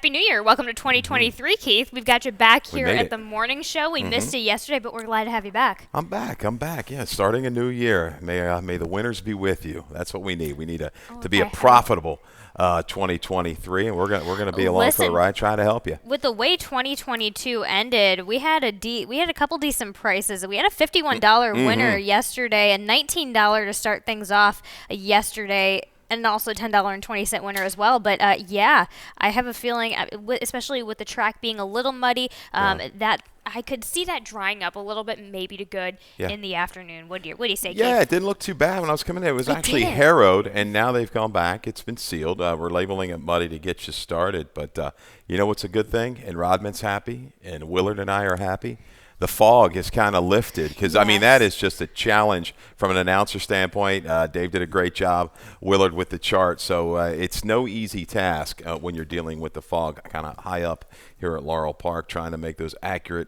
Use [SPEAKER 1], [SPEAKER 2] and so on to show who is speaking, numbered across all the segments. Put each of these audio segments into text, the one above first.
[SPEAKER 1] Happy New Year. Welcome to 2023, Keith. We've got you back here at the morning show. We missed you yesterday, but we're glad to have you back.
[SPEAKER 2] I'm back. Yeah, starting a new year. May the winners be with you. That's what we need. We need to be a profitable 2023, and we're gonna be along for the ride, trying to help you.
[SPEAKER 1] With the way 2022 ended, we had a couple decent prices. We had a $51 winner yesterday, a $19 to start things off yesterday, and also $10.20 winner as well. But I have a feeling, especially with the track being a little muddy, that I could see that drying up a little bit, maybe to good in the afternoon. What do you say, Keith?
[SPEAKER 2] Yeah, it didn't look too bad when I was coming in. It was actually harrowed, and now they've gone back. It's been sealed. We're labeling it muddy to get you started. But you know what's a good thing? And Rodman's happy, and Willard and I are happy. The fog is kind of lifted because, I mean, that is just a challenge from an announcer standpoint. Dave did a great job, Willard, with the chart. So it's no easy task when you're dealing with the fog kind of high up here at Laurel Park, trying to make those accurate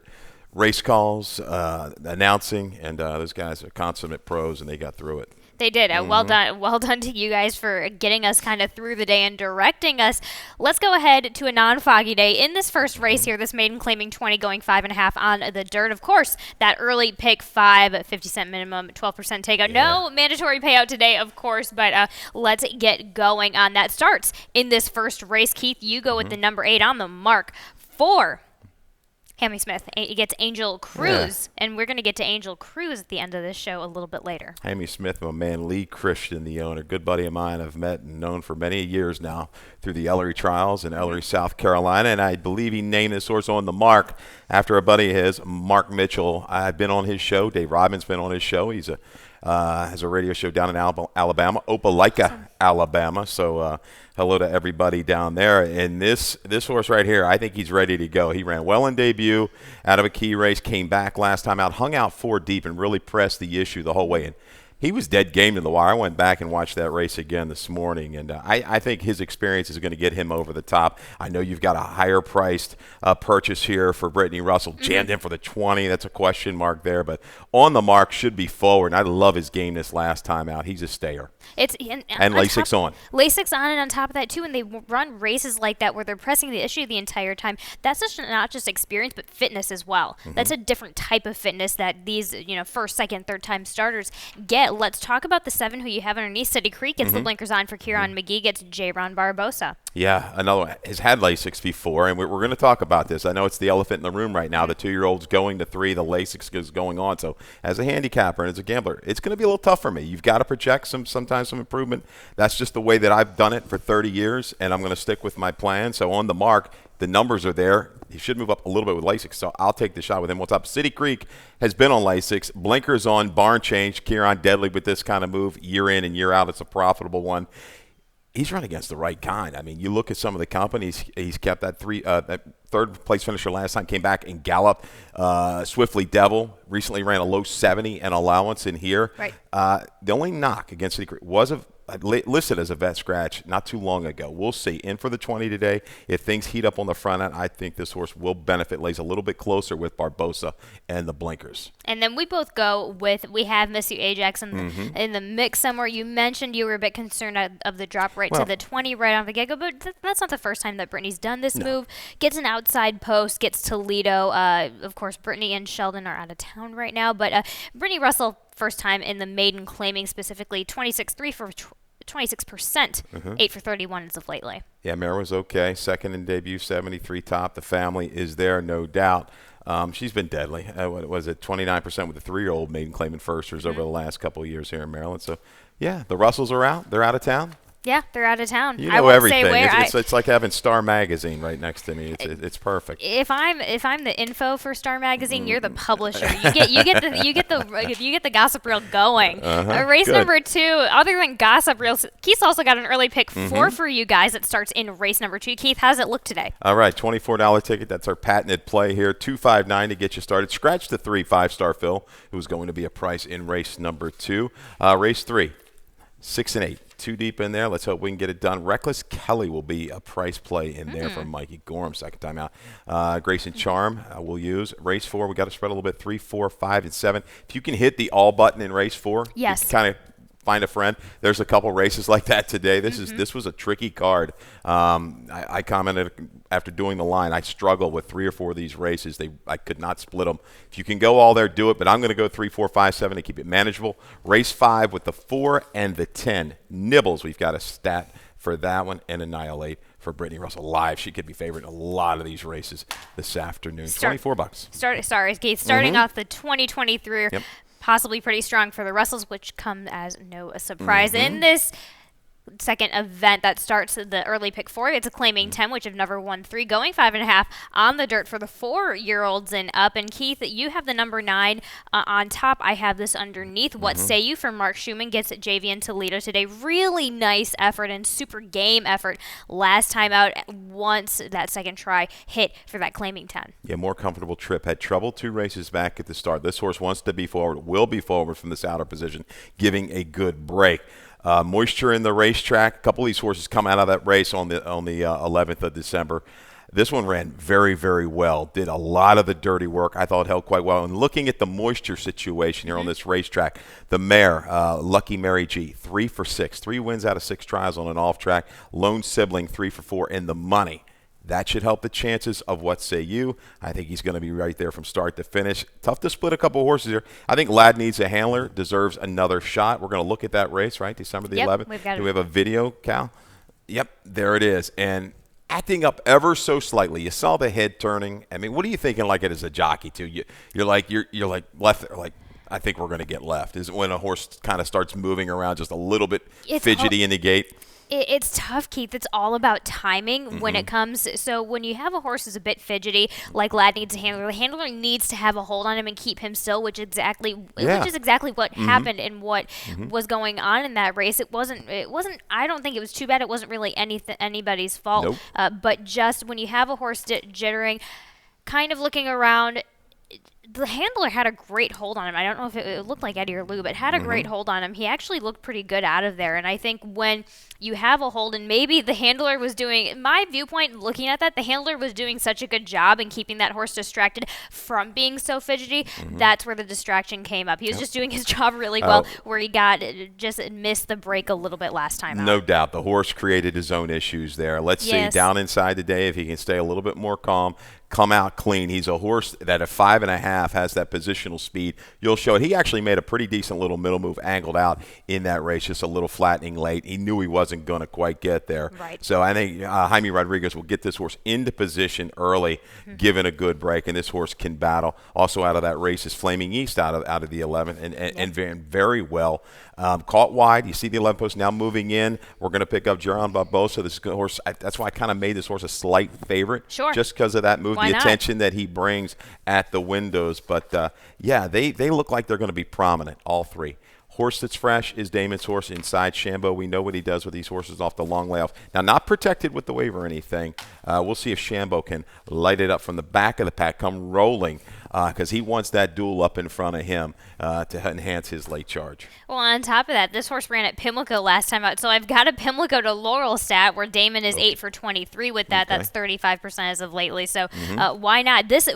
[SPEAKER 2] race calls, announcing. And those guys are consummate pros, and they got through it.
[SPEAKER 1] They did. Well done to you guys for getting us kind of through the day and directing us. Let's go ahead to a non-foggy day in this first race here. This maiden claiming 20, going 5.5 on the dirt. Of course, that early pick 5, 50-cent minimum, 12% takeout. No mandatory payout today, of course, but let's get going on that. Starts in this first race. Keith, you go with the number 8 on the mark. 4. Hammy Smith gets Angel Cruz, and we're going to get to Angel Cruz at the end of this show a little bit later.
[SPEAKER 2] Hammy Smith, my man Lee Christian, the owner, good buddy of mine I've met and known for many years now through the Ellery Trials in Ellery, South Carolina, and I believe he named this horse On the Mark after a buddy of his, Mark Mitchell. I've been on his show. Dave Rodman's been on his show. He's has a radio show down in Alabama, Opelika, Alabama. So hello to everybody down there. And this horse right here, I think he's ready to go. He ran well in debut out of a key race, came back last time out, hung out 4 deep, and really pressed the issue the whole way. And he was dead game to the wire. I went back and watched that race again this morning, and I think his experience is going to get him over the top. I know you've got a higher-priced purchase here for Brittany Russell, jammed in for the 20. That's a question mark there, but On the Mark should be forward, and I love his game this last time out. He's a stayer. And Lasix on.
[SPEAKER 1] Lasix on, and on top of that, too, when they run races like that where they're pressing the issue the entire time, that's not just experience, but fitness as well. That's a different type of fitness that these first, second, third-time starters get. Let's talk about the 7 who you have underneath. City Creek gets the blinkers on for Kieran McGee, gets J-Ron Barbosa.
[SPEAKER 2] Yeah, another one. Has had Lasix before, and we're going to talk about this. I know it's the elephant in the room right now. The 2-year-old's going to 3. The Lasix is going on. So as a handicapper and as a gambler, it's going to be a little tough for me. You've got to project sometimes some improvement. That's just the way that I've done it for 30 years, and I'm going to stick with my plan. So On the Mark, the numbers are there. He should move up a little bit with Lasix, so I'll take the shot with him. What's up? City Creek has been on Lasix. Blinkers on, barn change. Kieran deadly with this kind of move year in and year out. It's a profitable one. He's run against the right kind. I mean, you look at some of the companies. He's kept that third place finisher last time, came back and galloped. Swiftly Devil recently ran a low 70 and allowance in here.
[SPEAKER 1] Right.
[SPEAKER 2] The only knock against City Creek was listed as a vet scratch not too long ago. We'll see. In for the 20 today. If things heat up on the front end, I think this horse will benefit. Lays a little bit closer with Barbosa and the blinkers.
[SPEAKER 1] And then we both go with, we have Miss You Ajax in the mix somewhere. You mentioned you were a bit concerned of the drop right to the 20 right off the get-go, but that's not the first time that Brittany's done this move. Gets an outside post, gets Toledo. Of course, Brittany and Sheldon are out of town right now, but Brittany Russell, first time in the maiden claiming specifically 26.3 for 26%, 8 for 31 as of lately.
[SPEAKER 2] Yeah, Mare was okay. Second in debut, 73 top. The family is there, no doubt. She's been deadly. What was it, 29% with the 3-year-old maiden claiming firsters over the last couple of years here in Maryland. So, yeah, the Russells are out. They're out of town.
[SPEAKER 1] Yeah, they're out of town.
[SPEAKER 2] You know, I won't everything. Say where. It's like having Star Magazine right next to me. It's perfect.
[SPEAKER 1] If I'm the info for Star Magazine, you're the publisher. You get the gossip reel going. Race number 2. Other than gossip reels, Keith's also got an early pick 4 for you guys. It starts in race number 2. Keith, how does it look today?
[SPEAKER 2] All right, $24 ticket. That's our patented play here. $259 to get you started. Scratch the 3 5-star Phil, who's going to be a price in race number 2. Race 3, 6 and 8. 2 deep in there. Let's hope we can get it done. Reckless Kelly will be a price play in there for Mikey Gorham, second time out. Grayson Charm we'll use. Race 4, we got to spread a little bit. 3, 4, 5, and 7. If you can hit the all button in race 4,
[SPEAKER 1] yes,
[SPEAKER 2] you can kind of find a friend. There's a couple races like that today. This was a tricky card. I commented after doing the line, I struggle with 3 or 4 of these races. I could not split them. If you can go all there, do it. But I'm going to go 3, 4, 5, 7 to keep it manageable. Race 5 with the 4 and the 10. Nibbles, we've got a stat for that one, and Annihilate for Brittany Russell live. She could be favored in a lot of these races this afternoon. $24.
[SPEAKER 1] Sorry, Keith. Starting off the 2023, possibly pretty strong for the Russells, which come as no surprise. In this second event that starts the early pick 4, it's a claiming 10, which have never won 3, going 5.5 on the dirt for the 4-year-olds and up. And Keith, you have the number 9 on top. I have this underneath. What say you from Mark Schumann? Gets at JV Toledo today. Really nice effort and super game effort last time out. Once that second try hit for that claiming 10.
[SPEAKER 2] Yeah, more comfortable trip. Had trouble 2 races back at the start. This horse wants to be forward, will be forward from this outer position, giving a good break. Moisture in the racetrack. A couple of these horses come out of that race on the 11th of December. This one ran very, very well. Did a lot of the dirty work. I thought held quite well. And looking at the moisture situation here on this racetrack, the mare, Lucky Mary G, 3 for 6. 3 wins out of 6 trials on an off track. Lone Sibling, 3 for 4 in the money. That should help the chances of What Say You. I think he's going to be right there from start to finish. Tough to split a couple horses here. I think Lad Needs a Handler deserves another shot. We're going to look at that race, right? December the 11th. Do we have a video, Cal? Yep, there it is. And acting up ever so slightly. You saw the head turning. I mean, what are you thinking like it as a jockey, too? You're like left there, like, I think we're going to get left. Is when a horse kind of starts moving around just a little bit fidgety in the gate.
[SPEAKER 1] It's tough, Keith. It's all about timing when it comes. So when you have a horse who's a bit fidgety, like Lad Needs a Handler, the handler needs to have a hold on him and keep him still, which is exactly what happened and what was going on in that race. It wasn't. I don't think it was too bad. It wasn't really anybody's fault.
[SPEAKER 2] Nope.
[SPEAKER 1] But just when you have a horse jittering, kind of looking around. The handler had a great hold on him. I don't know if it looked like Eddie or Lou, but had a great hold on him. He actually looked pretty good out of there. And I think when you have a hold, and maybe the handler was doing, in my viewpoint, looking at that, the handler was doing such a good job in keeping that horse distracted from being so fidgety. That's where the distraction came up. He was just doing his job really well, where he just missed the break a little bit last time out.
[SPEAKER 2] No doubt. The horse created his own issues there. Let's see down inside today if he can stay a little bit more calm. Come out clean. He's a horse that at 5.5 has that positional speed. You'll show it. He actually made a pretty decent little middle move, angled out in that race, just a little flattening late. He knew he wasn't going to quite get there.
[SPEAKER 1] Right.
[SPEAKER 2] So I think Jaime Rodriguez will get this horse into position early, given a good break, and this horse can battle. Also out of that race is Flaming East out of the 11th and very well. Caught wide. You see the 11 post now moving in. We're going to pick up Jaron Barbosa. This horse. That's why I kind of made this horse a slight favorite.
[SPEAKER 1] Sure.
[SPEAKER 2] Just because of that move,
[SPEAKER 1] Why
[SPEAKER 2] the
[SPEAKER 1] not?
[SPEAKER 2] attention that he brings at the windows. But they look like they're going to be prominent. All 3. Horse that's fresh is Damon's horse inside Shambo. We know what he does with these horses off the long layoffs. Now, not protected with the wave or anything. We'll see if Shambo can light it up from the back of the pack, come rolling, because he wants that duel up in front of him to enhance his late charge.
[SPEAKER 1] Well, on top of that, this horse ran at Pimlico last time out, so I've got a Pimlico to Laurel stat where Damon is 8 for 23 with that. Okay. That's 35% as of lately. So why not? This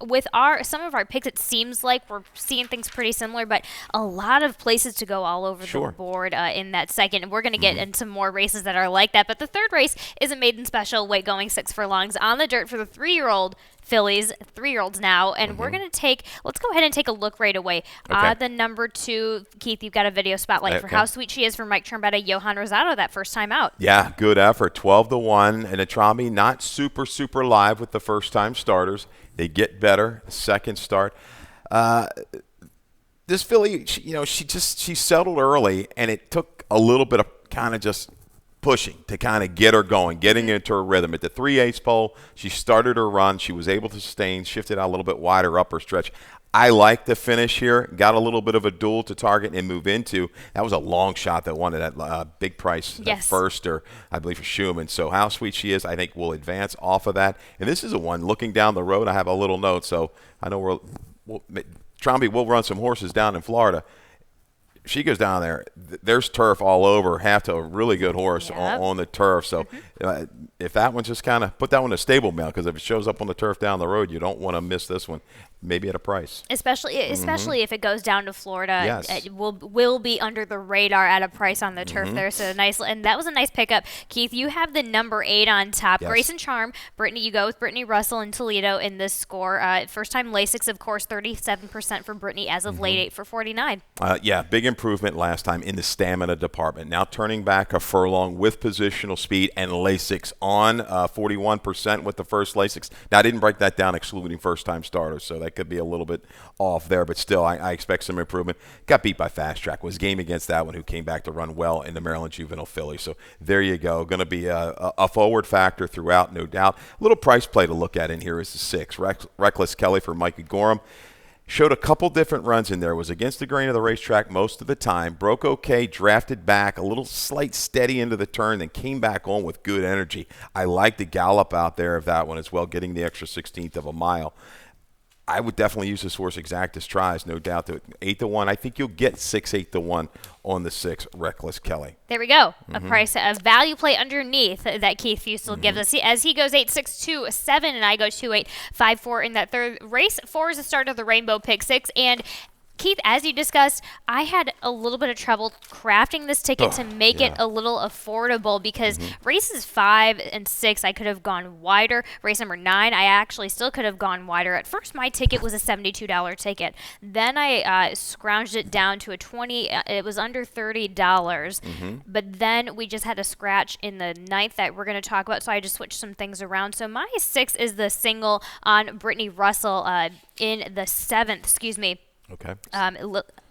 [SPEAKER 1] with some of our picks, it seems like we're seeing things pretty similar, but a lot of places to go all over the board in that second. And we're going to get into more races that are like that. But the third race is a maiden special weight going 6 furlongs on the dirt for the 3-year-old fillies, 3-year-olds now, and we're going to let's go ahead and take a look right away. The number 2, Keith, you've got a video spotlight for How Sweet She Is for Mike Trombetta, Johan Rosado that first time out. Yeah,
[SPEAKER 2] good effort. 12-1, and Atrami not super live with the first-time starters. They get better the second start. This filly, she settled early, and it took a little bit of kind of just pushing to kind of get her going, getting into her rhythm. At the 3/8 pole, she started her run. She was able to sustain, shifted out a little bit wider upper stretch. I like the finish here. Got a little bit of a duel to target and move into. That was a long shot that won at that big price first, or I believe for Schumann. So How Sweet She Is, I think, will advance off of that. And this is a one looking down the road. I have a little note, so I know Tromby will run some horses down in Florida. She goes down there. There's turf all over. Have to a really good horse on the turf. So if that one just kind of put that one in a stable mail, because if it shows up on the turf down the road, you don't want to miss this one. maybe at a price.
[SPEAKER 1] Especially if it goes down to Florida,
[SPEAKER 2] Yes.
[SPEAKER 1] it will be under the radar at a price on the turf there. So and that was a nice pickup. Keith, you have the number 8 on top.
[SPEAKER 2] Yes.
[SPEAKER 1] Grace and Charm. Brittany, you go with Brittany Russell and Toledo in this score. First time Lasix, of course, 37% for Brittany as of late 8 for 49.
[SPEAKER 2] Yeah, big improvement last time in the stamina department. Now turning back a furlong with positional speed and Lasix on 41% with the first Lasix. Now I didn't break that down excluding first-time starters, so that could be a little bit off there, but still I expect some improvement. Got beat by Fast Track. Was game against that one, who came back to run well in the Maryland Juvenile Filly. So there you go. Going to be a forward factor throughout, no doubt. A little price play to look at in here is the 6. Reckless Kelly for Mikey Gorham. Showed a couple different runs in there. Was against the grain of the racetrack most of the time. Broke okay, drafted back, a little slight steady into the turn, then came back on with good energy. I like the gallop out there of that one as well, getting the extra 16th of a mile. I would definitely use this horse exactas tries, no doubt. To 8-1. I think you'll get 6-8-1 on the 6, Reckless Kelly.
[SPEAKER 1] There we go. A price, a value play underneath that Keith Fusel gives us. As he goes 8-6-2-7, and I go 2-8-5-4 in that third race. 4 is the start of the Rainbow Pick 6, and Keith, as you discussed, I had a little bit of trouble crafting this ticket to make it a little affordable because races 5 and 6, I could have gone wider. Race number 9, I actually still could have gone wider. At first, my ticket was a $72 ticket. Then I scrounged it down to a it was under $30. But then we just had a scratch in the 9th that we're going to talk about, so I just switched some things around. So my 6 is the single on Brittany Russell in the 7th, excuse me.
[SPEAKER 2] Okay.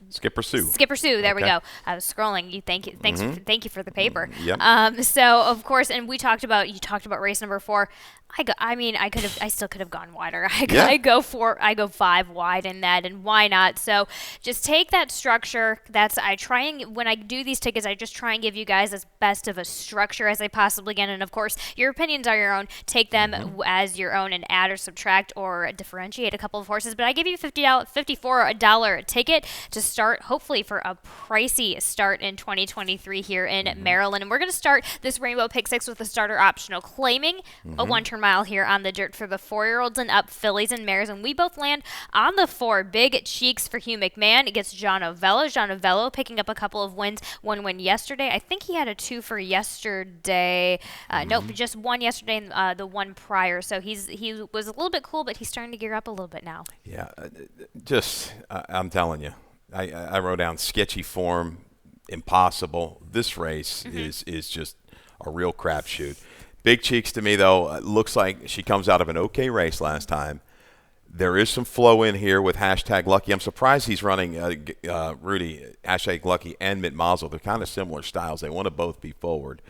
[SPEAKER 2] Skipper Sue.
[SPEAKER 1] Skipper Sue. There we go. I was scrolling. Thank you for the paper.
[SPEAKER 2] Yep.
[SPEAKER 1] So of course, and you talked about race number 4. I still could have gone wider. I go 5 wide in that, and why not? So just take that structure. When I do these tickets, I just try and give you guys as best of a structure as I possibly can. And of course, your opinions are your own. Take them as your own and add or subtract or differentiate a couple of horses. But I give you $54 ticket to start, hopefully for a pricey start in 2023 here in Maryland. And we're going to start this Rainbow Pick 6 with a starter optional, claiming a 1-turn mile here on the dirt for the 4-year-olds and up fillies and mares, and we both land on the 4. Big cheeks for Hugh McMahon. It gets John Ovello picking up a couple of wins. 1 win yesterday. I think he had a 2 for yesterday. Nope, just 1 yesterday and the 1 prior. So he was a little bit cool, but he's starting to gear up a little bit now.
[SPEAKER 2] Yeah, I'm telling you, I wrote down sketchy form, impossible. This race is just a real crapshoot. Big cheeks to me, though. Looks like she comes out of an okay race last time. There is some flow in here with #Lucky. I'm surprised he's running Rudy, #Lucky, and Mitt Mazel. They're kind of similar styles. They want to both be forward.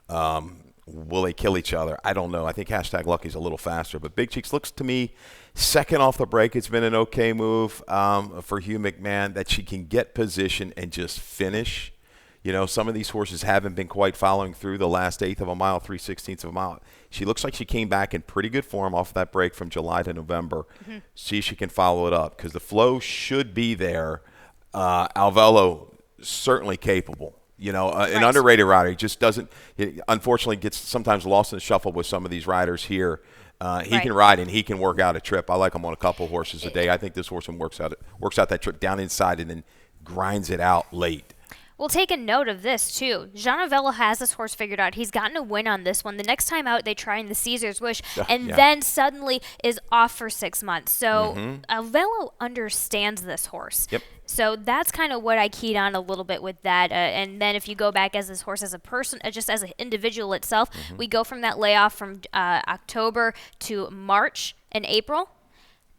[SPEAKER 2] Will they kill each other? I don't know. I think #Lucky's a little faster. But Big Cheeks looks to me second off the break. It's been an okay move for Hugh McMahon that she can get position and just finish. You know, some of these horses haven't been quite following through the last 1/8 of a mile, 3/16 of a mile. She looks like she came back in pretty good form off that break from July to November. See if she can follow it up because the flow should be there. Alvello, certainly capable. You know, an underrated rider. He just doesn't – unfortunately gets sometimes lost in the shuffle with some of these riders here. He can ride and he can work out a trip. I like him on a couple horses a day. I think this horseman works out that trip down inside and then grinds it out late.
[SPEAKER 1] We'll take a note of this, too. Jean Avella has this horse figured out. He's gotten a win on this one. The next time out, they try in the Caesar's Wish, and then suddenly is off for 6 months. So Avella understands this horse.
[SPEAKER 2] Yep.
[SPEAKER 1] So that's kind of what I keyed on a little bit with that. And then if you go back as this horse as a person, just as an individual itself, we go from that layoff from October to March and April.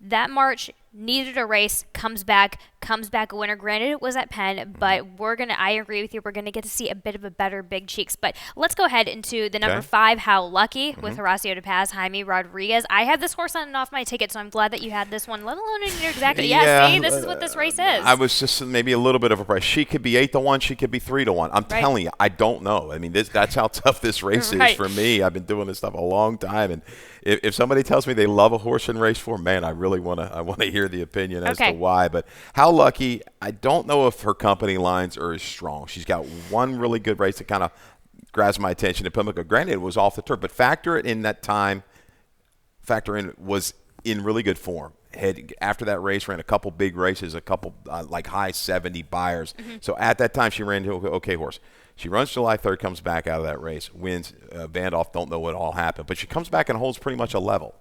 [SPEAKER 1] That March needed a race, comes back a winner. Granted, it was at Penn, but I agree with you, we're going to get to see a bit of a better Big Cheeks. But let's go ahead into the number 5, How Lucky, with Horacio De Paz, Jaime Rodriguez. I had this horse on and off my ticket, so I'm glad that you had this one, let alone in your exactly. See, this is what this race is.
[SPEAKER 2] I was just maybe a little bit of a price. She could be 8-1, she could be 3-1. I'm telling you, I don't know. I mean, that's how tough this race is for me. I've been doing this stuff a long time, and if somebody tells me they love a horse in race 4, man, I really want to hear the opinion as to why. But How Lucky, I don't know if her company lines are as strong. She's got one really good race that kind of grabs my attention in Pimlico. Granted, it was off the turf, but factor in was in really good form. after that race, ran a couple big races, a couple like high 70 buyers. So at that time, she ran to okay horse. She runs July 3rd, comes back out of that race, wins. Vandoff, don't know what all happened, but she comes back and holds pretty much a level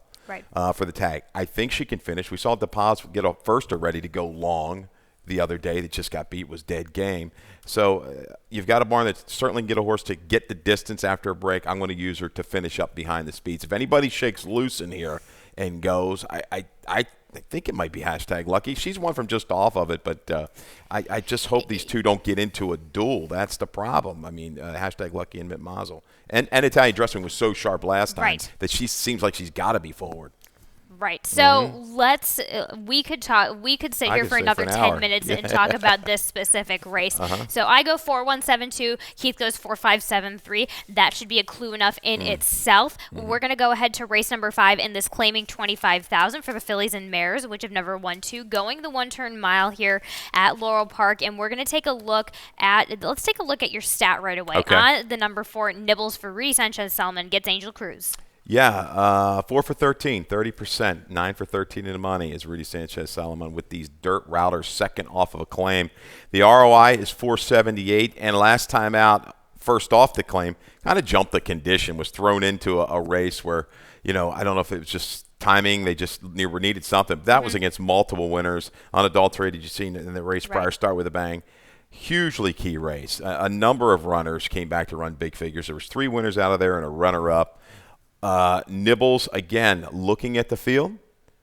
[SPEAKER 2] for the tag. I think she can finish. We saw DePaz get off first already to go long the other day that just got beat, was dead game. So you've got a barn that certainly can get a horse to get the distance after a break. I'm going to use her to finish up behind the speeds. If anybody shakes loose in here and goes, I think it might be hashtag lucky. She's one from just off of it, but I just hope these two don't get into a duel. That's the problem. I mean, hashtag lucky and Mitt Mazel. And Italian Dressing was so sharp last time that she seems like she's got to be forward.
[SPEAKER 1] Right. So let's we could sit here for another 10 minutes and talk about this specific race. So I go 4172, Keith goes 4573. That should be a clue enough in itself. We're going to go ahead to race number 5 in this claiming 25,000 for the fillies and mares, which have never won 2, going the 1-turn mile here at Laurel Park, and we're going to take a look at your stat right away on the number 4 Nibbles for Rudy Sanchez Salmon gets Angel Cruz.
[SPEAKER 2] Yeah, 4 for 13, 30%, 9 for 13 in the money is Rudy Sanchez Solomon with these dirt routers second off of a claim. The ROI is 478, and last time out, first off the claim, kind of jumped the condition, was thrown into a race where, I don't know if it was just timing, they just needed something. That was against multiple winners. Unadulterated, you seen in the race prior, start with a bang. Hugely key race. A number of runners came back to run big figures. There was 3 winners out of there and a runner-up. Nibbles, again, looking at the field,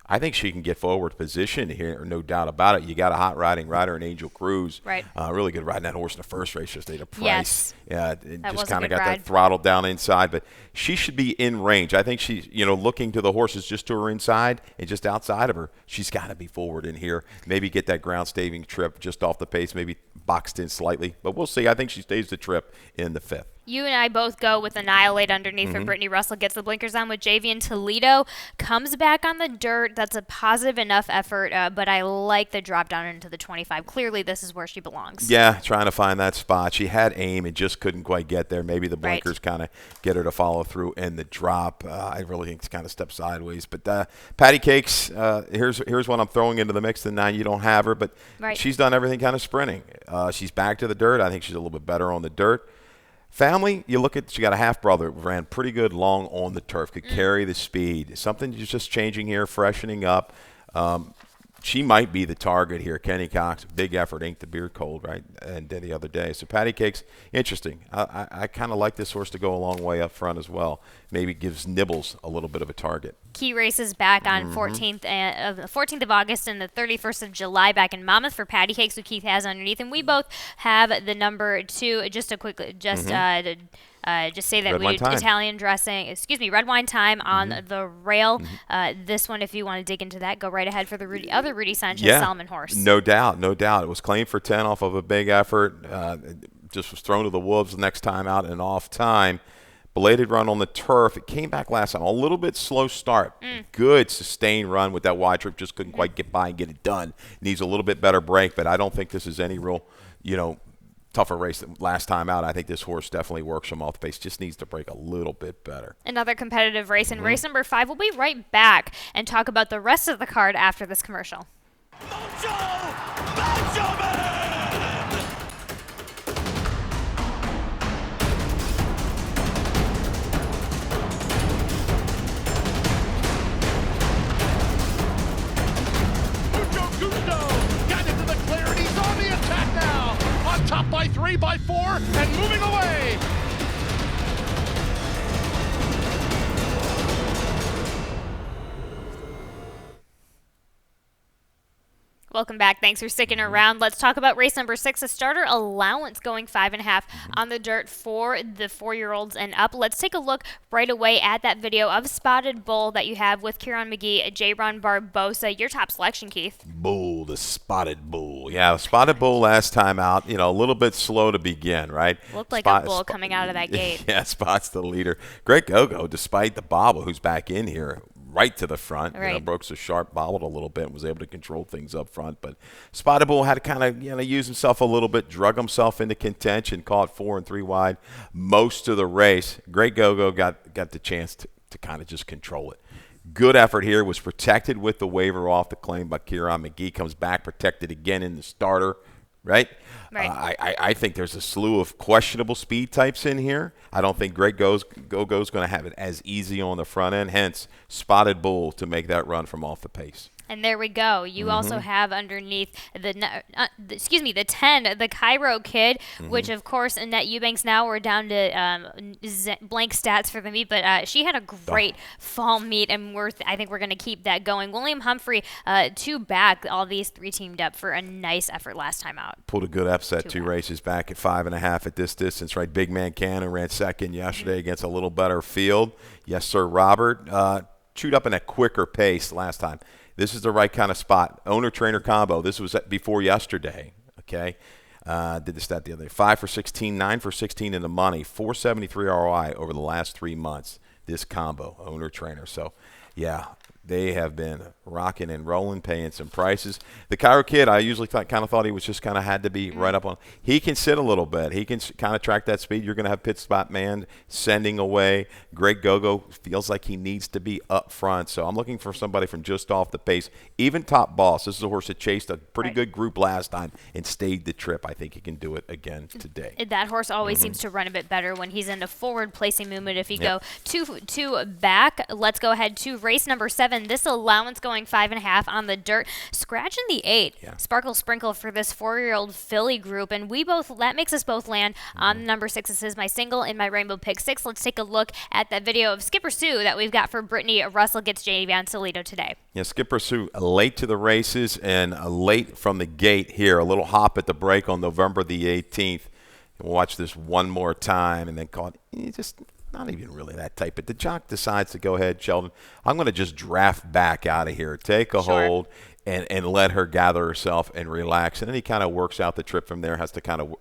[SPEAKER 2] I think she can get forward position here, no doubt about it. You got a hot riding rider in Angel Cruz.
[SPEAKER 1] Right.
[SPEAKER 2] Really good riding that horse in the first race, just ate a price.
[SPEAKER 1] Yes.
[SPEAKER 2] Yeah, just kind of got
[SPEAKER 1] ride.
[SPEAKER 2] that throttled down inside. But she should be in range. I think she's, looking to the horses just to her inside and just outside of her. She's got to be forward in here. Maybe get that ground staving trip just off the pace, maybe boxed in slightly. But we'll see. I think she stays the trip in the 5th.
[SPEAKER 1] You and I both go with Annihilate underneath where Brittany Russell gets the blinkers on with Javian Toledo. Comes back on the dirt. That's a positive enough effort, but I like the drop down into the 25. Clearly, this is where she belongs.
[SPEAKER 2] Yeah, trying to find that spot. She had aim and just couldn't quite get there. Maybe the blinkers kind of get her to follow through in the drop. I really think it's kind of stepped sideways. But Patty Cakes, here's one I'm throwing into the mix. The 9, you don't have her, but she's done everything kind of sprinting. She's back to the dirt. I think she's a little bit better on the dirt. Family, you look at, she got a half-brother, ran pretty good long on the turf, could carry the speed. Something just changing here, freshening up. She might be the target here. Kenny Cox, big effort, inked the beard cold, right, and then the other day. So Patty Cakes, interesting. I kind of like this horse to go a long way up front as well. Maybe gives Nibbles a little bit of a target.
[SPEAKER 1] Key races back on 14th of August and the 31st of July back in Monmouth for Patty Cakes, who Keith has underneath, and we both have the number 2. Just say that we do Italian Dressing, red wine time on the rail. This one, if you want to dig into that, go right ahead for the other Rudy Sanchez Salmon horse.
[SPEAKER 2] No doubt. It was claimed for 10 off of a big effort. Just was thrown to the wolves the next time out and off time. Belated run on the turf. It came back last time. A little bit slow start. Good sustained run with that wide trip. Just couldn't quite get by and get it done. Needs a little bit better break, but I don't think this is any real, tougher race than last time out. I think this horse definitely works from off the pace. Just needs to break a little bit better.
[SPEAKER 1] Another competitive race in race number 5. We'll be right back and talk about the rest of the card after this commercial.
[SPEAKER 3] Macho Man! Mucho Gusto! Got into the clear and he's on the attack now! On top by 3, by 4, and moving away!
[SPEAKER 1] Welcome back. Thanks for sticking around. Let's talk about race number 6, a starter allowance going 5.5 on the dirt for the 4-year-olds and up. Let's take a look right away at that video of Spotted Bull that you have with Kieran McGee, J-Ron Barbosa. Your top selection, Keith.
[SPEAKER 2] Bull, the Spotted Bull. Yeah, Spotted Bull last time out, a little bit slow to begin, right?
[SPEAKER 1] Looked like a bull coming out of that gate.
[SPEAKER 2] Yeah, Spot's the leader. Great go-go, despite the bobble who's back in here. Right to the front.
[SPEAKER 1] Right.
[SPEAKER 2] Brooks was sharp, bobbled a little bit, and was able to control things up front. But Spotted Bull had to kind of use himself a little bit, drug himself into contention, caught 4 and 3 wide most of the race. Great go-go, got the chance to kind of just control it. Good effort here. Was protected with the waiver off the claim by Kieran McGee. Comes back protected again in the starter. Right?
[SPEAKER 1] Right.
[SPEAKER 2] I think there's a slew of questionable speed types in here. I don't think Greg Gogo's going to have it as easy on the front end. Hence, Spotted Bull to make that run from off the pace.
[SPEAKER 1] And there we go. You also have underneath the 10, the Cairo Kid, which of course Annette Eubanks, now we're down to blank stats for the meet, but she had a great fall meet, and I think we're going to keep that going. William Humphrey, 2 back, all these 3 teamed up for a nice effort last time out.
[SPEAKER 2] Pulled a good upset, 2 races back at 5.5 at this distance, right? Big Man Cannon ran second yesterday against a little better field. Yes, sir, Robert. Chewed up in a quicker pace last time. This is the right kind of spot. Owner-trainer combo. This was before yesterday, okay? Did the stat the other day. 5 for 16, 9 for 16 in the money, 473 ROI over the last 3 months, this combo, owner-trainer. So, yeah, they have been rocking and rolling, paying some prices. The Cairo Kid, I usually kind of thought he was just kind of had to be right up on. He can sit a little bit. He can kind of track that speed. You're going to have pit spot man sending away. Greg Gogo feels like he needs to be up front. So I'm looking for somebody from just off the pace. Even Top Boss. This is a horse that chased a pretty good group last time and stayed the trip. I think he can do it again today.
[SPEAKER 1] That horse always seems to run a bit better when he's in a forward-placing movement. If you go two back, let's go ahead to race number 7. This allowance going 5.5 on the dirt. Scratching the 8.
[SPEAKER 2] Yeah.
[SPEAKER 1] Sparkle Sprinkle for this 4-year-old filly group. And that makes us both land on number 6. This is my single in my Rainbow Pick 6. Let's take a look at that video of Skipper Sue that we've got for Brittany Russell gets J. Van Solito today.
[SPEAKER 2] Yeah, Skipper Sue late to the races and late from the gate here. A little hop at the break on November the 18th. We'll watch this one more time and then call it just not even really that tight. But the jock decides to go ahead, Sheldon, I'm going to just draft back out of here, take a hold, and let her gather herself and relax. And then he kind of works out the trip from there, has to kind of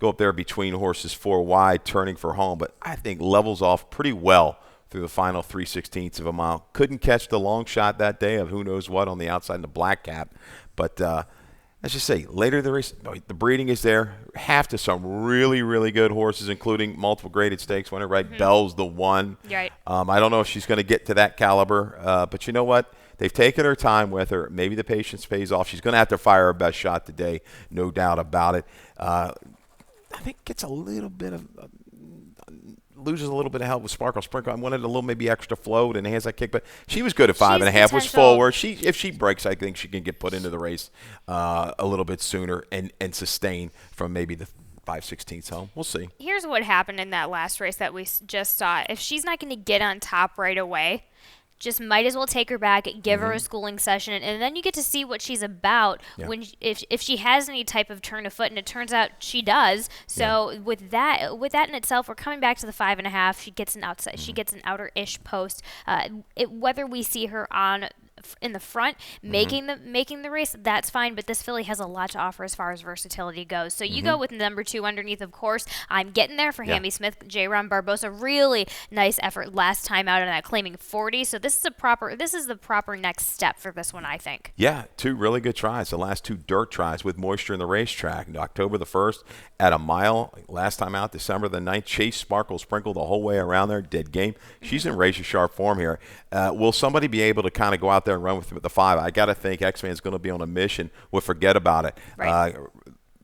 [SPEAKER 2] go up there between horses 4 wide, turning for home. But I think levels off pretty well through the final 3/16 of a mile. Couldn't catch the long shot that day of who knows what on the outside in the black cap. But let's just say later the race, the breeding is there. Half to some really, really good horses, including multiple graded stakes winner, right? Bell's the one.
[SPEAKER 1] Right.
[SPEAKER 2] I don't know if she's going to get to that caliber, but you know what? They've taken her time with her. Maybe the patience pays off. She's going to have to fire her best shot today, no doubt about it. I think gets a little bit of loses a little bit of help with Sparkle Sprinkle. I wanted a little maybe extra float and hands that kick, but she was good at 5.5. Was forward. If she breaks, I think she can get put into the race a little bit sooner and sustain from maybe the 5/16 home. We'll see.
[SPEAKER 1] Here's what happened in that last race that we just saw. If she's not going to get on top right away, just might as well take her back, give her a schooling session, and then you get to see what she's about when if she has any type of turn of foot, and it turns out she does. So with that in itself, we're coming back to the 5.5. She gets an outside, she gets an outer-ish post. Whether we see her on in the front making the race, that's fine, but this filly has a lot to offer as far as versatility goes. So you go with number 2 underneath, of course. I'm getting there for Hammy Smith. J. Ron Barbosa, really nice effort last time out on that, claiming 40. So this is the proper next step for this one, I think.
[SPEAKER 2] Yeah, 2 really good tries. The last 2 dirt tries with moisture in the racetrack. October the 1st at a mile. Last time out, December the 9th. Chase Sparkle Sprinkle the whole way around there. Dead game. She's in razor sharp form here. Will somebody be able to kind of go out there and run with the 5? I got to think X-Man's going to be on a mission. We'll forget about it.
[SPEAKER 1] Right.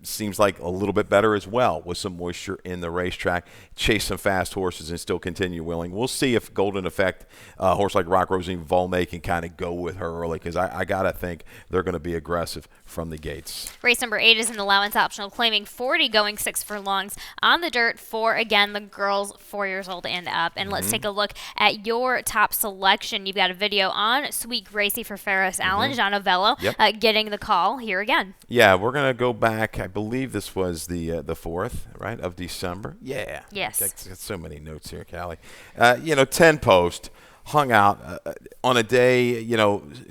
[SPEAKER 2] Seems like a little bit better as well with some moisture in the racetrack. Chase some fast horses and still continue willing. We'll see if Golden Effect, a horse like Rock Rosine Volnay, can kind of go with her early, because I got to think they're going to be aggressive from the gates.
[SPEAKER 1] Race number 8 is an allowance optional, claiming 40, going 6 furlongs on the dirt for, again, the girls 4 years old and up. And let's take a look at your top selection. You've got a video on Sweet Gracie for Ferris Allen, John Ovello, getting the call here again.
[SPEAKER 2] Yeah, we're going to go back. I believe this was the 4th, right, of December. Yeah.
[SPEAKER 1] Yes.
[SPEAKER 2] Got so many notes here, Callie. 10 post, hung out on a day,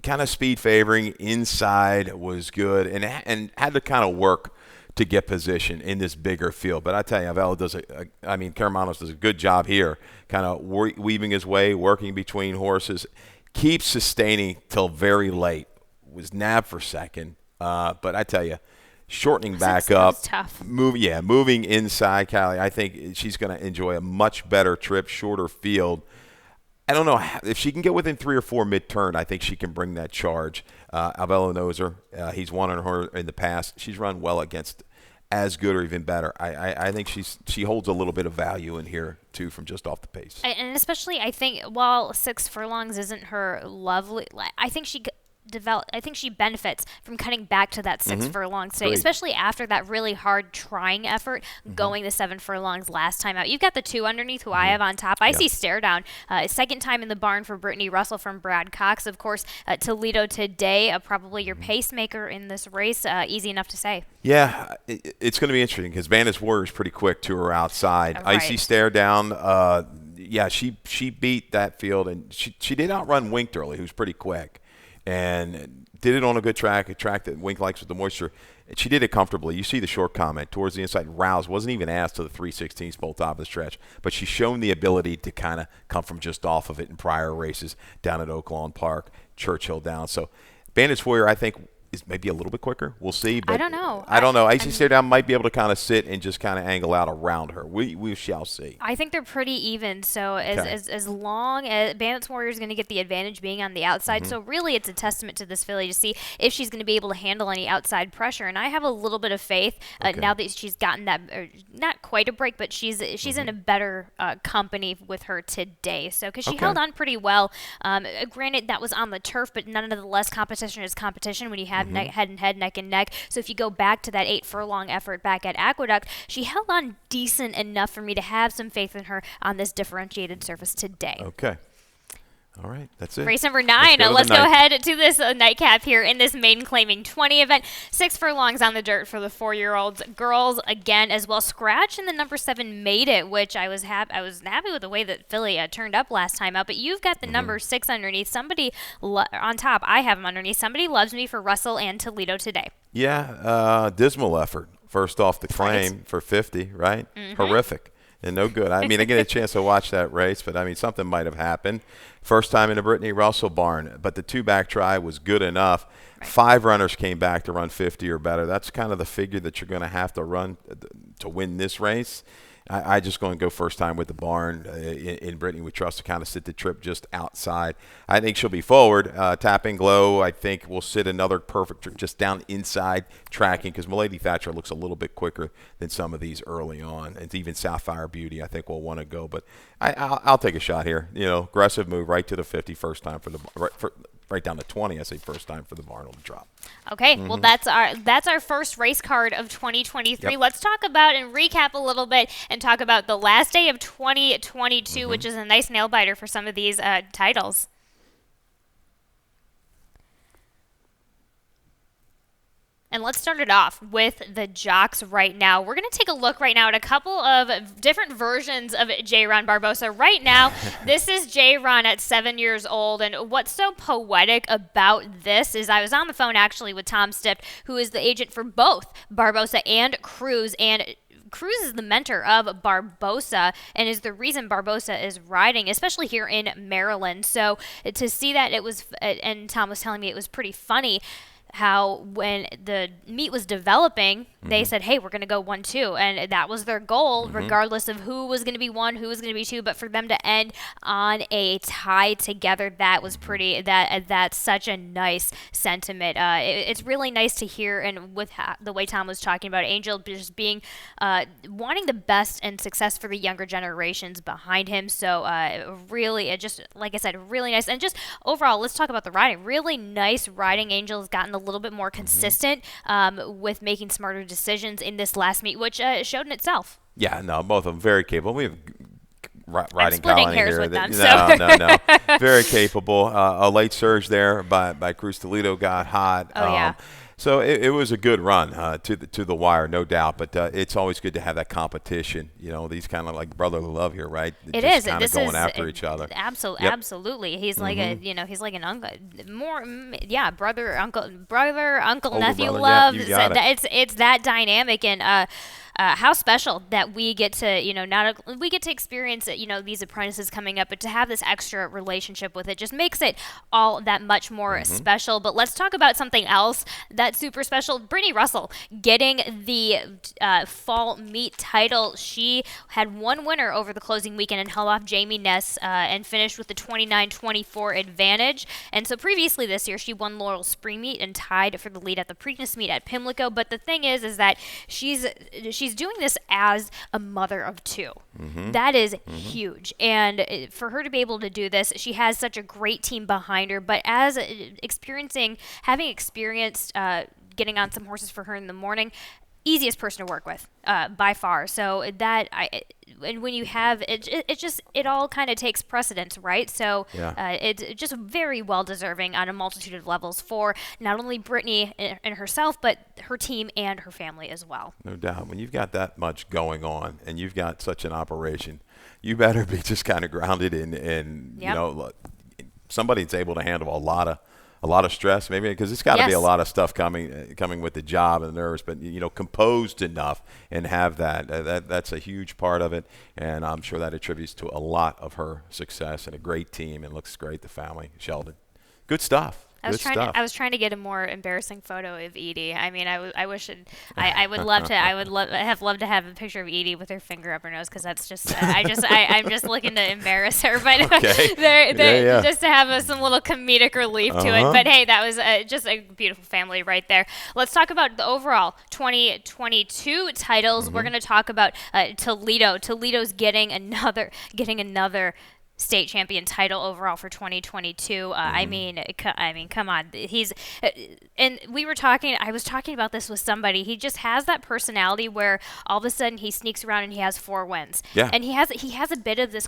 [SPEAKER 2] kind of speed favoring. Inside was good and had to kind of work to get position in this bigger field. But I tell you, Avella does Caramanos does a good job here, kind of weaving his way, working between horses, keeps sustaining till very late. Was nabbed for second, but I tell you, shortening back up,
[SPEAKER 1] tough.
[SPEAKER 2] Moving inside, Callie. I think she's going to enjoy a much better trip, shorter field. I don't know if she can get within 3 or 4 mid-turn. I think she can bring that charge. Albello knows her. He's won on her in the past. She's run well against as good or even better. I think she holds a little bit of value in here too from just off the pace.
[SPEAKER 1] And especially, I think, while 6 furlongs isn't her lovely, I think she benefits from cutting back to that 6 furlongs today,
[SPEAKER 2] Agreed.
[SPEAKER 1] especially after that really hard trying effort going the 7 furlongs last time out. You've got the 2 underneath who I have on top. I see stare down. Second time in the barn for Brittany Russell from Brad Cox. Of course, Toledo today, probably your pacemaker in this race. Easy enough to say.
[SPEAKER 2] Yeah, it's going to be interesting because Bandits Warrior is pretty quick to her outside.
[SPEAKER 1] Right.
[SPEAKER 2] Icy stare down. Yeah, she beat that field, and she did outrun Winked early, who's pretty quick. And did it on a good track, a track that Wink likes with the moisture. She did it comfortably. You see the short comment towards the inside. Rouse wasn't even asked to the 3/16 bolt top of the stretch, but she's shown the ability to kind of come from just off of it in prior races down at Oaklawn Park, Churchill down. So Bandits Warrior, I think, is maybe a little bit quicker. We'll see. But
[SPEAKER 1] I don't know.
[SPEAKER 2] I don't know. Icy Stare Down might be able to kind of sit and just kind of angle out around her. We shall see.
[SPEAKER 1] I think they're pretty even. So as long as Bandits Warrior is going to get the advantage being on the outside, so really it's a testament to this filly to see if she's going to be able to handle any outside pressure. And I have a little bit of faith now that she's gotten that, not quite a break, but she's in a better company with her today. So because she held on pretty well. Granted, that was on the turf, but nonetheless, competition is competition when you have head and head, neck and neck. So if you go back to that 8 furlong effort back at Aqueduct, she held on decent enough for me to have some faith in her on this differentiated surface today.
[SPEAKER 2] Okay. All right, that's it.
[SPEAKER 1] Race number 9. Let's go ahead to this nightcap here in this maiden claiming 20 event. 6 furlongs on the dirt for the 4-year-olds. Girls again as well. Scratch in the number 7 Made It, which I was happy with the way that Philly turned up last time out. But you've got the number 6 underneath. Somebody on top. I have them underneath. Somebody Loves Me for Russell and Toledo today.
[SPEAKER 2] Yeah, dismal effort. First off the claim for 50, right? Horrific. And no good. I mean, I get a chance to watch that race, but, I mean, something might have happened. First time in the Brittany Russell barn, but the 2-back try was good enough. 5 runners came back to run 50 or better. That's kind of the figure that you're going to have to run to win this race. I just going to go first time with the barn in Brittany. We trust to kind of sit the trip just outside. I think she'll be forward. Tap and Glow, I think, will sit another perfect trip just down inside tracking because Milady Thatcher looks a little bit quicker than some of these early on. And even Sapphire Beauty, I think, will want to go. But I'll take a shot here. You know, aggressive move right to the 50 first time right down to 20. I say first time for the barn on the drop.
[SPEAKER 1] Okay, well that's our first race card of 2023.
[SPEAKER 2] Yep.
[SPEAKER 1] Let's talk about and recap a little bit and talk about the last day of 2022, which is a nice nail biter for some of these titles. And let's start it off with the jocks right now. We're going to take a look right now at a couple of different versions of J-Ron Barbosa. Right now, this is J-Ron at 7 years old. And what's so poetic about this is I was on the phone actually with Tom Stift, who is the agent for both Barbosa and Cruz. And Cruz is the mentor of Barbosa and is the reason Barbosa is riding, especially here in Maryland. So to see that it was, and Tom was telling me it was pretty funny, how when the meet was developing, they said, hey, we're going to go 1-2. And that was their goal, regardless of who was going to be 1, who was going to be 2. But for them to end on a tie together, that was pretty, that's such a nice sentiment. It's really nice to hear. And with the way Tom was talking about Angel just being, wanting the best and success for the younger generations behind him. So really, just like I said, really nice. And just overall, let's talk about the riding. Really nice riding. Angel's gotten a little bit more consistent with making smarter decisions in this last meet, which showed in itself.
[SPEAKER 2] Yeah, no, both of them very capable. We have riding
[SPEAKER 1] I'm splitting
[SPEAKER 2] Colony
[SPEAKER 1] hairs
[SPEAKER 2] here.
[SPEAKER 1] with them.
[SPEAKER 2] No. Very capable. A late surge there by Cruz Toledo got hot.
[SPEAKER 1] Oh, yeah.
[SPEAKER 2] So it was a good run to the wire, no doubt. But it's always good to have that competition. You know, these kind of like brotherly love here, right?
[SPEAKER 1] It
[SPEAKER 2] just
[SPEAKER 1] is.
[SPEAKER 2] kind of going after each other.
[SPEAKER 1] Absolutely. He's like he's like an uncle, brother, uncle, nephew
[SPEAKER 2] brother,
[SPEAKER 1] love.
[SPEAKER 2] yeah, you got it.
[SPEAKER 1] It's that dynamic and. how special that we get to, we get to experience, these apprentices coming up, but to have this extra relationship with it just makes it all that much more special. But let's talk about something else that's super special. Brittany Russell getting the fall meet title. She had one winner over the closing weekend and held off Jamie Ness and finished with the 29-24 advantage. And so previously this year, she won Laurel spring meet and tied for the lead at the Preakness meet at Pimlico. But the thing is that she's doing this as a mother of two. That is huge. And for her to be able to do this, she has such a great team behind her. But as having experienced getting on some horses for her in the morning, easiest person to work with by far. So and when you have it all kind of takes precedence, right? So it's just very well deserving on a multitude of levels for not only Brittany and herself, but her team and her family as well.
[SPEAKER 2] No doubt. When you've got that much going on and you've got such an operation, you better be just kind of grounded in somebody that's able to handle a lot of stress, maybe, because it's got to be a lot of stuff coming with the job and the nerves, but composed enough and have that's a huge part of it, and I'm sure that attributes to a lot of her success and a great team, and looks great. The family, Sheldon, good stuff.
[SPEAKER 1] I was trying to get a more embarrassing photo of Edie. I mean, I wish I would love to. I would have loved to have a picture of Edie with her finger up her nose, because that's just I'm just looking to embarrass her. But just to have some little comedic relief to it. But hey, that was just a beautiful family right there. Let's talk about the overall 2022 titles. We're going to talk about Toledo. Toledo's getting another state champion title overall for 2022. I mean, come on. He's and I was talking about this with somebody. He just has that personality where all of a sudden he sneaks around and he has 4 wins. Yeah. And he has a bit of this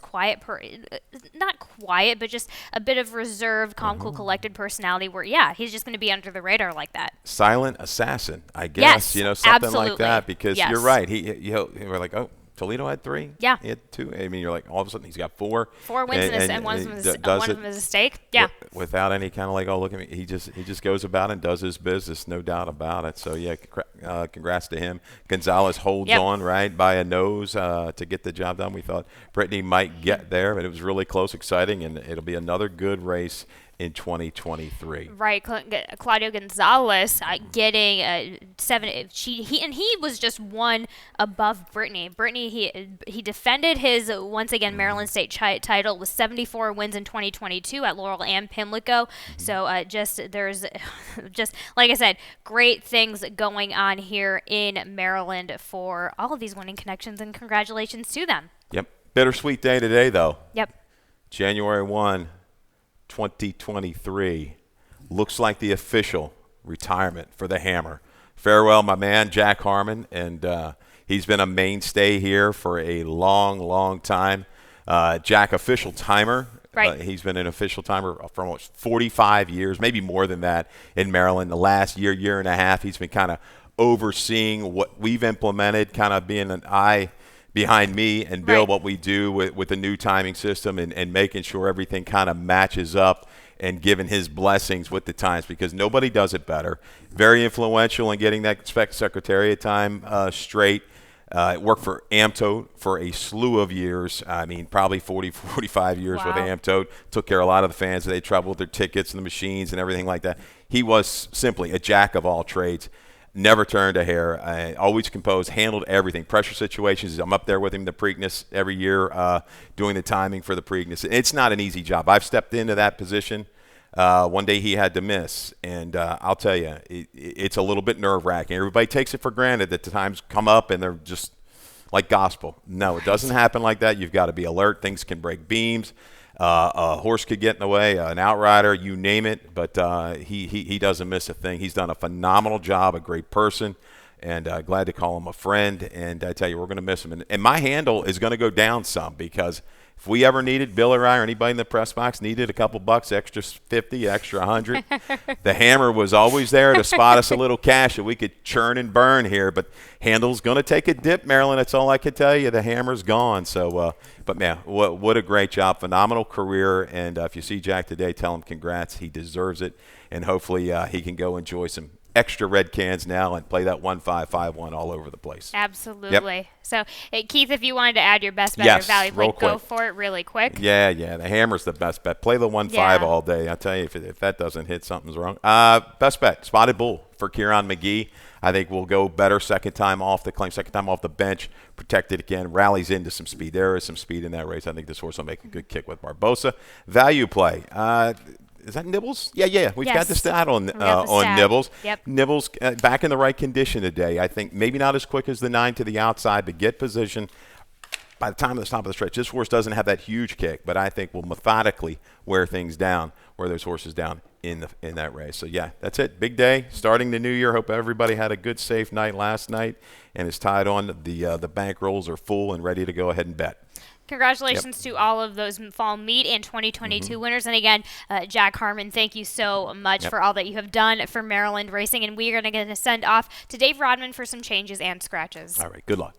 [SPEAKER 1] not quiet, but just a bit of reserved, calm, cool, collected personality where he's just going to be under the radar like that.
[SPEAKER 2] Silent assassin, I guess.
[SPEAKER 1] Yes,
[SPEAKER 2] something
[SPEAKER 1] absolutely.
[SPEAKER 2] like that, because you're right. We're like, oh, Toledo had 3.
[SPEAKER 1] Yeah.
[SPEAKER 2] He had 2. I mean, you're like, all of a sudden he's got 4.
[SPEAKER 1] 4 wins and one of them is a stake. Yeah.
[SPEAKER 2] Without any kind of like, oh, look at me. He just goes about and does his business, no doubt about it. So congrats to him. Gonzalez holds on right by a nose to get the job done. We thought Brittany might get there, but it was really close, exciting, and it'll be another good race in 2023.
[SPEAKER 1] Right, Claudio Gonzalez getting 7. He was just 1 above Brittany. Brittany, he defended his once again Maryland State title with 74 wins in 2022 at Laurel and Pimlico. So there's just like I said, great things going on here in Maryland for all of these winning connections, and congratulations to them.
[SPEAKER 2] Yep, bittersweet day today though.
[SPEAKER 1] Yep,
[SPEAKER 2] January 1. 2023 looks like the official retirement for the Hammer. Farewell, my man, Jack Harmon, and he's been a mainstay here for a long, long time. Jack, official timer.
[SPEAKER 1] Right.
[SPEAKER 2] He's been an official timer for almost 45 years, maybe more than that, in Maryland. The last year and a half, he's been kind of overseeing what we've implemented, kind of being an eye behind me and Bill, what we do with the new timing system and making sure everything kind of matches up and giving his blessings with the times, because nobody does it better. Very influential in getting that secretariat time straight. Worked for AMTOTE for a slew of years. I mean, probably 45 years with AMTOTE. Took care of a lot of the fans. They had trouble with their tickets and the machines and everything like that. He was simply a jack of all trades. Never turned a hair. Always composed, handled everything. Pressure situations, I'm up there with him the Preakness every year, doing the timing for the Preakness. It's not an easy job. I've stepped into that position. One day he had to miss, and I'll tell you, it's a little bit nerve-wracking. Everybody takes it for granted that the times come up and they're just like gospel. No, it doesn't happen like that. You've got to be alert. Things can break beams. A horse could get in the way, an outrider, you name it, but he doesn't miss a thing. He's done a phenomenal job, a great person, and glad to call him a friend. And I tell you, we're going to miss him. And my handle is going to go down some, because if we ever needed, Bill or I or anybody in the press box needed a couple bucks, extra 50, extra 100, the Hammer was always there to spot us a little cash that we could churn and burn here. But handle's going to take a dip, Maryland. That's all I can tell you. The Hammer's gone. So, but man, what a great job, phenomenal career. And if you see Jack today, tell him congrats. He deserves it, and hopefully he can go enjoy some extra red cans now and play that 1-5-5-1 all over the place.
[SPEAKER 1] Absolutely.
[SPEAKER 2] Yep.
[SPEAKER 1] So, Keith, if you wanted to add your best bet
[SPEAKER 2] Yes,
[SPEAKER 1] or value play,
[SPEAKER 2] real
[SPEAKER 1] go
[SPEAKER 2] quick.
[SPEAKER 1] for it really quick.
[SPEAKER 2] Yeah, the hammer's the best bet. Play the 1-5
[SPEAKER 1] Yeah.
[SPEAKER 2] all day. I tell you, if that doesn't hit, something's wrong. Best bet, Spotted Bull for Kieran McGee. I think we'll go better second time off the bench, protected again, rallies into some speed. There is some speed in that race. I think this horse will make a good kick with Barbosa. Value play. Is that Nibbles? Yeah. We've got the stat on Nibbles.
[SPEAKER 1] Yep.
[SPEAKER 2] Nibbles back in the right condition today. I think maybe not as quick as the 9 to the outside, but get position. By the time of the top of the stretch, this horse doesn't have that huge kick, but I think will methodically wear those horses down in that race. So yeah, that's it. Big day, starting the new year. Hope everybody had a good, safe night last night and is tied on. The bank rolls are full and ready to go ahead and bet.
[SPEAKER 1] Congratulations to all of those fall meet and 2022 winners. And again, Jack Harmon, thank you so much for all that you have done for Maryland Racing. And we are going to send off to Dave Rodman for some changes and scratches.
[SPEAKER 2] All right, good luck.